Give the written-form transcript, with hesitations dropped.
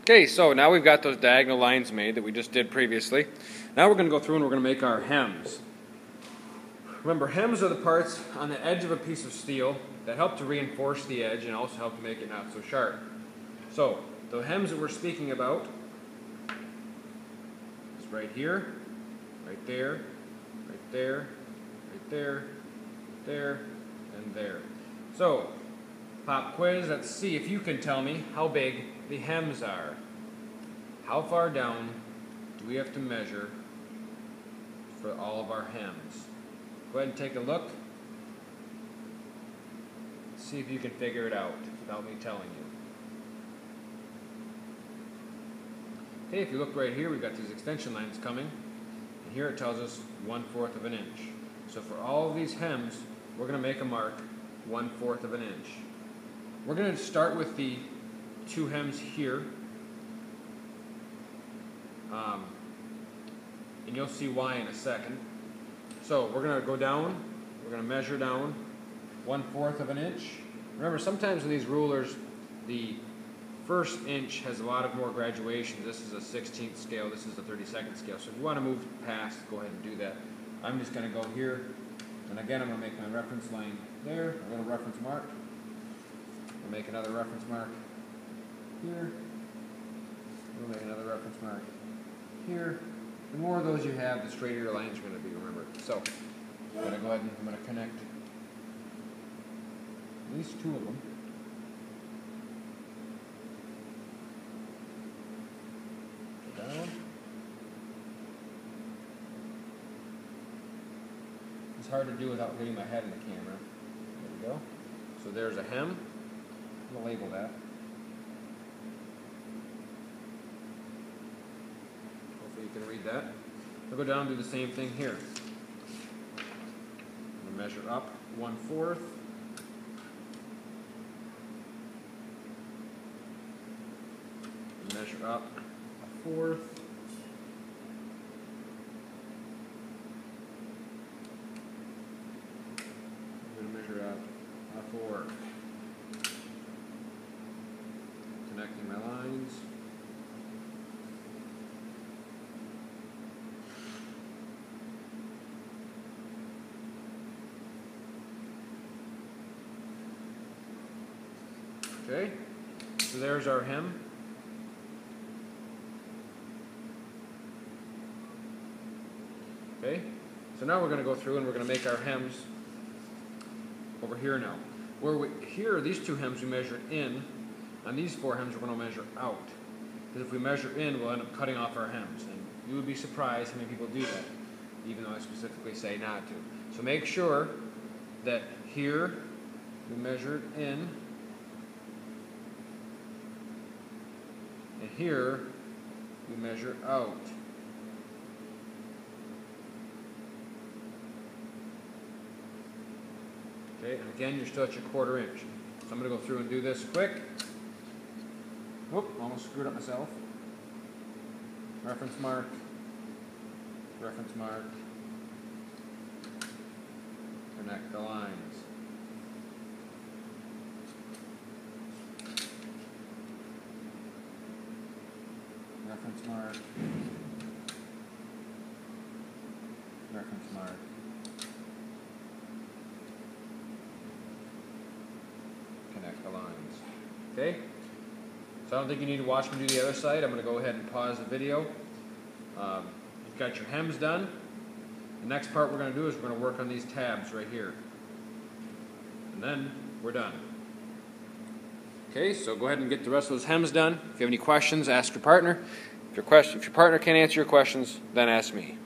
Okay, so now we've got those diagonal lines made that we just did previously. Now we're going to go through and we're going to make our hems. Remember, hems are the parts on the edge of a piece of steel that help to reinforce the edge and also help to make it not so sharp. So, the hems that we're speaking about is right here, right there, right there, right there, there, and there. So, pop quiz, let's see if you can tell me how big the hems are. How far down do we have to measure for all of our hems? Go ahead and take a look. See if you can figure it out without me telling you. Okay, if you look right here, we've got these extension lines coming, and here it tells us 1/4 of an inch. So for all of these hems, we're going to make a mark 1/4 of an inch. We're going to start with the two hems here, and you'll see why in a second. So we're going to go down, we're going to measure down 1/4 of an inch. Remember, sometimes in these rulers, the first inch has a lot of more graduations. This is a 16th scale, this is a 32nd scale. So if you want to move past, go ahead and do that. I'm just going to go here, and again I'm going to make my reference line there, a little reference mark. I'll make another reference mark here. We'll make another reference mark here. The more of those you have, the straighter your lines are going to be, remember. So, I'm going to go ahead and I'm going to connect at least two of them. Down. It's hard to do without getting my head in the camera. There we go. So there's a hem. I'm going to label that. Hopefully you can read that. I'll go down and do the same thing here. I'm going to measure up 1/4. Measure up 1/4. I'm going to measure up 1/4. Connecting my lines. Okay, so there's our hem. Okay, so now we're going to go through and we're going to make our hems over here now. Here, these two hems we measured in. On these four hems, we're going to measure out. Because if we measure in, we'll end up cutting off our hems. And you would be surprised how many people do that, even though I specifically say not to. So make sure that here we measured in, and here we measure out. Okay, and again, you're still at your 1/4 inch. So I'm going to go through and do this quick. Whoop, almost screwed up myself. Reference mark, reference mark, connect the lines. Reference mark, reference mark. Connect the lines. Okay? So I don't think you need to watch me do the other side. I'm going to go ahead and pause the video. You've got your hems done. The next part we're going to do is we're going to work on these tabs right here. And then we're done. Okay, so go ahead and get the rest of those hems done. If you have any questions, ask your partner. If your partner can't answer your questions, then ask me.